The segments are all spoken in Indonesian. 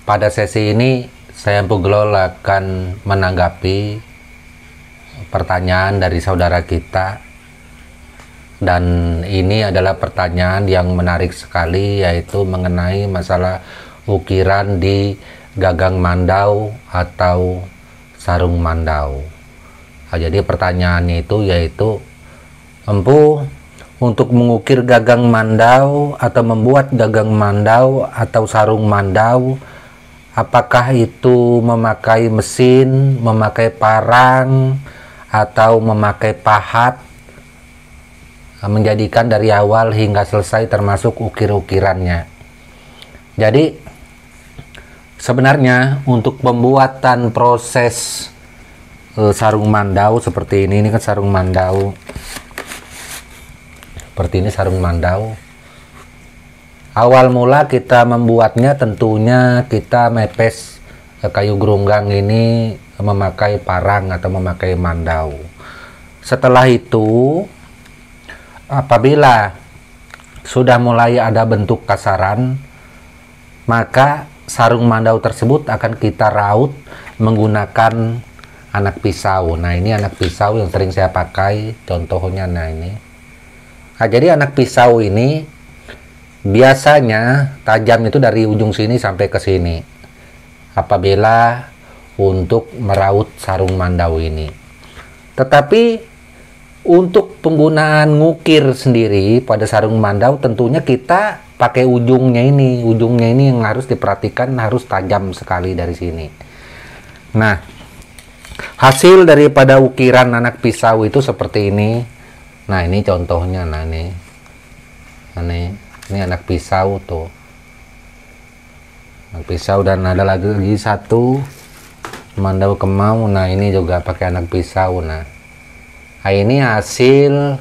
Pada sesi ini saya Empu Glol akan menanggapi pertanyaan dari saudara kita, dan ini adalah pertanyaan yang menarik sekali, yaitu mengenai masalah ukiran di gagang mandau atau sarung mandau. Jadi pertanyaannya itu yaitu, Empu, untuk mengukir gagang mandau atau membuat gagang mandau atau sarung mandau, apakah itu memakai mesin, memakai parang, atau memakai pahat, menjadikan dari awal hingga selesai termasuk ukir-ukirannya. Jadi sebenarnya untuk pembuatan proses sarung mandau seperti ini kan sarung mandau. Seperti ini sarung mandau. Awal mula kita membuatnya tentunya kita mepes kayu gerunggang ini memakai parang atau memakai mandau. Setelah itu, apabila sudah mulai ada bentuk kasaran, maka sarung mandau tersebut akan kita raut menggunakan anak pisau. Nah, ini anak pisau yang sering saya pakai, contohnya nah ini. Nah, jadi anak pisau ini biasanya tajam itu dari ujung sini sampai ke sini apabila untuk meraut sarung mandau ini. Tetapi untuk penggunaan ngukir sendiri pada sarung mandau tentunya kita pakai ujungnya ini. Ujungnya ini yang harus diperhatikan, harus tajam sekali dari sini. Nah, hasil daripada ukiran anak pisau itu seperti ini. Nah, ini contohnya. Nah, ini anak pisau tuh. Anak pisau, dan ada lagi satu mandau kemau. Nah, ini juga pakai anak pisau. Nah, ini hasil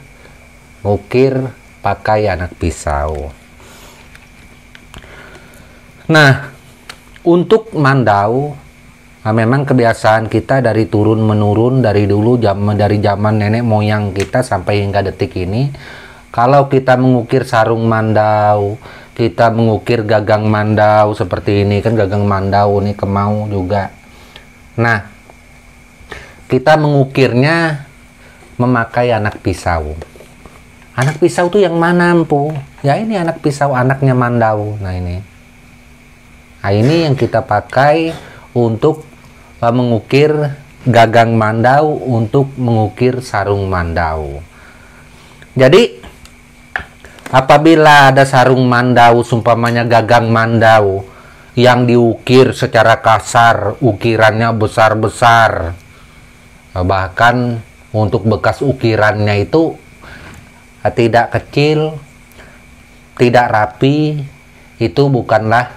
ukir pakai anak pisau. Nah, untuk mandau, memang kebiasaan kita dari turun menurun dari dulu, dari zaman nenek moyang kita sampai hingga detik ini. Kalau kita mengukir sarung mandau, kita mengukir gagang mandau seperti ini kan, gagang mandau ini kemau juga. Nah, kita mengukirnya memakai anak pisau. Anak pisau tuh yang mana, Empu? Ya ini anak pisau, anaknya mandau. Nah, ini. Nah, ini yang kita pakai untuk mengukir gagang mandau, untuk mengukir sarung mandau. Jadi apabila ada sarung mandau, sumpamanya gagang mandau yang diukir secara kasar, ukirannya besar-besar, bahkan untuk bekas ukirannya itu tidak kecil, tidak rapi, itu bukanlah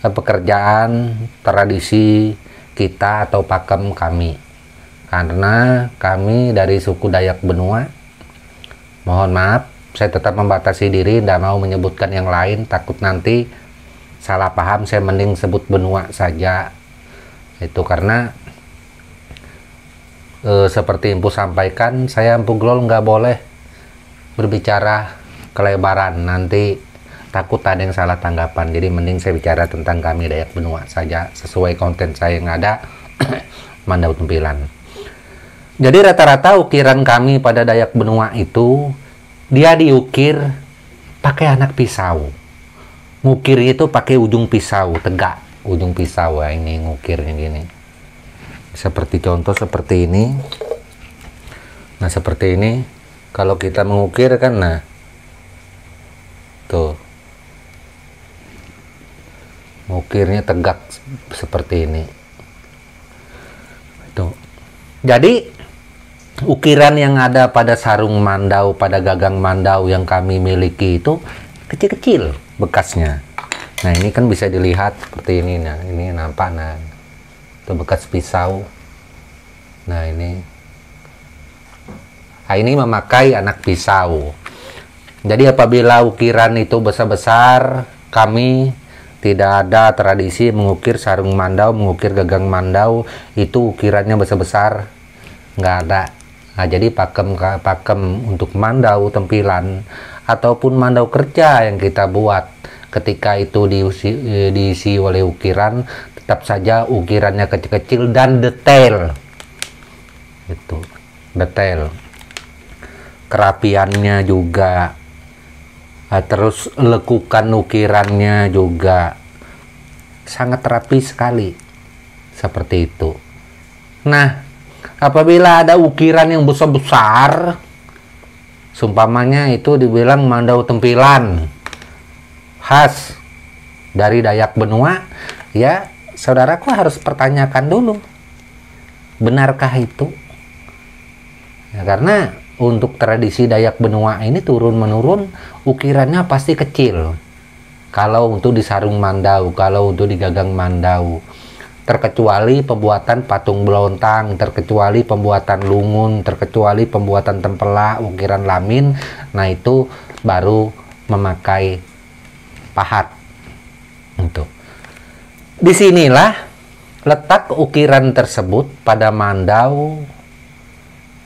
pekerjaan tradisi kita atau pakem kami. Karena kami dari suku Dayak Benua, mohon maaf, saya tetap membatasi diri, tidak mau menyebutkan yang lain, takut nanti salah paham. Saya mending sebut Benua saja. Itu karena seperti Empu sampaikan, saya Empu Glol nggak boleh berbicara kelebaran, nanti takut ada yang salah tanggapan. Jadi mending saya bicara tentang kami Dayak Benua saja, sesuai konten saya yang ada, mandau tempilan. Jadi rata-rata ukiran kami pada Dayak Benua itu, dia diukir pakai anak pisau. Ngukirnya itu pakai ujung pisau, tegak ujung pisau. Ya, ini ngukirnya gini. Seperti contoh seperti ini. Nah, seperti ini. Kalau kita mengukir kan, nah. Tuh. Ngukirnya tegak seperti ini. Tuh. Jadi ukiran yang ada pada sarung mandau, pada gagang mandau yang kami miliki itu kecil-kecil bekasnya. Nah, ini kan bisa dilihat seperti ini. Nah, ini nampak. Nah, itu bekas pisau. Nah, ini. Nah, ini memakai anak pisau. Jadi apabila ukiran itu besar-besar, kami tidak ada tradisi mengukir sarung mandau, mengukir gagang mandau itu ukirannya besar-besar. Nggak ada. Nah, jadi pakem untuk mandau tempilan ataupun mandau kerja yang kita buat ketika itu diisi oleh ukiran, tetap saja ukirannya kecil-kecil dan detail. Itu detail, kerapiannya juga, terus lekukan ukirannya juga sangat rapi sekali, seperti itu. Nah, apabila ada ukiran yang besar-besar, seumpamanya itu dibilang mandau tempilan khas dari Dayak Benua, ya saudaraku harus pertanyakan dulu, benarkah itu? Ya, karena untuk tradisi Dayak Benua ini turun-menurun ukirannya pasti kecil. Kalau untuk di sarung mandau, kalau untuk di gagang mandau, terkecuali pembuatan patung belontang, terkecuali pembuatan lungun, terkecuali pembuatan tempelak, ukiran lamin, nah itu baru memakai pahat. Untuk disinilah letak ukiran tersebut pada mandau,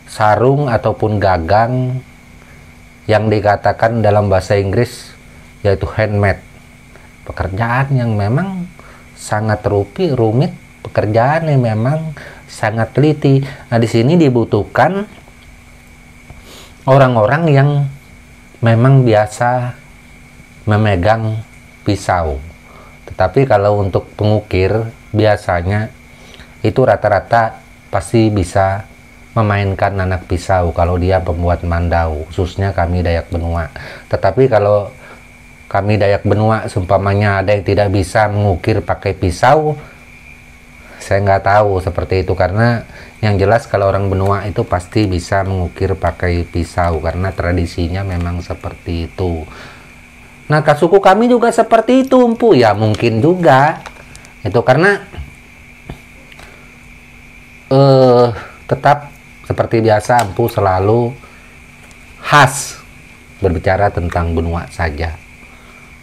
sarung ataupun gagang yang dikatakan dalam bahasa Inggris yaitu handmade, pekerjaan yang memang sangat rumit, pekerjaan yang memang sangat teliti. Nah, di sini dibutuhkan orang-orang yang memang biasa memegang pisau. Tetapi kalau untuk pengukir biasanya itu rata-rata pasti bisa memainkan anak pisau kalau dia pembuat mandau, khususnya kami Dayak Benua. Tetapi kalau kami Dayak Benua seumpamanya ada yang tidak bisa mengukir pakai pisau, saya nggak tahu seperti itu, karena yang jelas kalau orang Benua itu pasti bisa mengukir pakai pisau karena tradisinya memang seperti itu. Nah, suku kami juga seperti itu, Empu. Ya mungkin juga itu karena tetap seperti biasa Empu selalu khas berbicara tentang benua saja.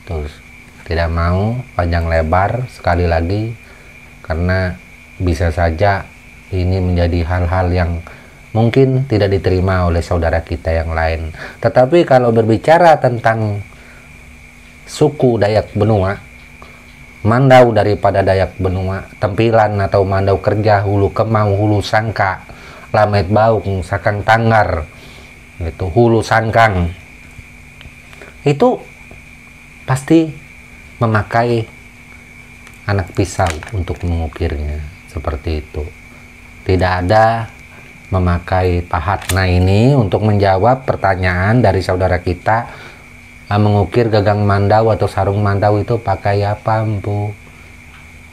Terus tidak mau panjang lebar sekali lagi karena bisa saja ini menjadi hal-hal yang mungkin tidak diterima oleh saudara kita yang lain. Tetapi kalau berbicara tentang suku Dayak Benua, mandau daripada Dayak Benua, tempilan atau mandau kerja, hulu kemau, hulu sangka, lamet baung, sakang tanggar, itu hulu sangkang, itu pasti memakai anak pisau untuk mengukirnya, seperti itu. Tidak ada memakai pahat. Nah, ini untuk menjawab pertanyaan dari saudara kita, mengukir gagang mandau atau sarung mandau itu pakai apa, Empu?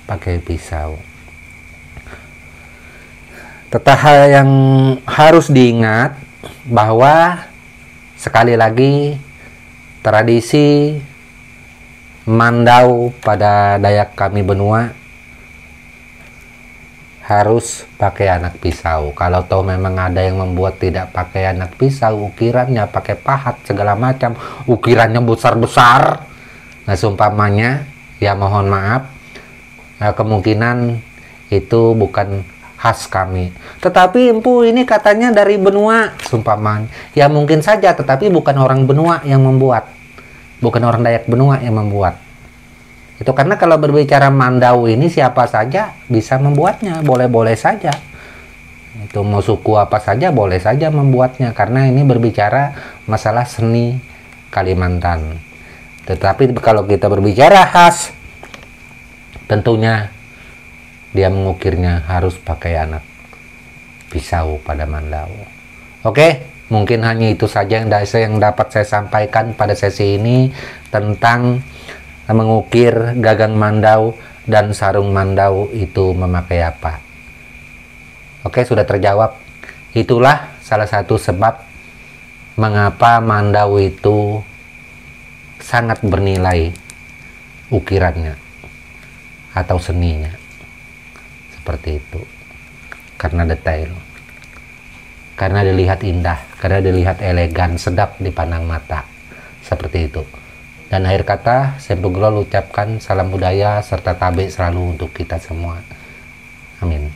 Pakai pisau. Tetapi yang harus diingat bahwa sekali lagi tradisi mandau pada Dayak kami Benua harus pakai anak pisau. Kalau toh memang ada yang membuat tidak pakai anak pisau, ukirannya pakai pahat segala macam, ukirannya besar-besar, nah seumpamanya ya mohon maaf, kemungkinan itu bukan khas kami. Tetapi Empu ini katanya dari Benua, seumpamanya ya mungkin saja, tetapi bukan orang Benua yang membuat, bukan orang Dayak Benua yang membuat. Itu karena kalau berbicara mandau ini siapa saja bisa membuatnya, boleh-boleh saja. Itu mau suku apa saja boleh saja membuatnya, karena ini berbicara masalah seni Kalimantan. Tetapi kalau kita berbicara khas, tentunya dia mengukirnya harus pakai anak pisau pada mandau. Oke, mungkin hanya itu saja yang dapat saya sampaikan pada sesi ini tentang mengukir gagang mandau dan sarung mandau itu memakai apa. Oke, sudah terjawab. Itulah salah satu sebab mengapa mandau itu sangat bernilai ukirannya atau seninya. Seperti itu. Karena detail. Karena dilihat indah, karena dilihat elegan, sedap dipandang mata. Seperti itu. Dan akhir kata, saya ucapkan salam budaya serta tabe selalu untuk kita semua. Amin.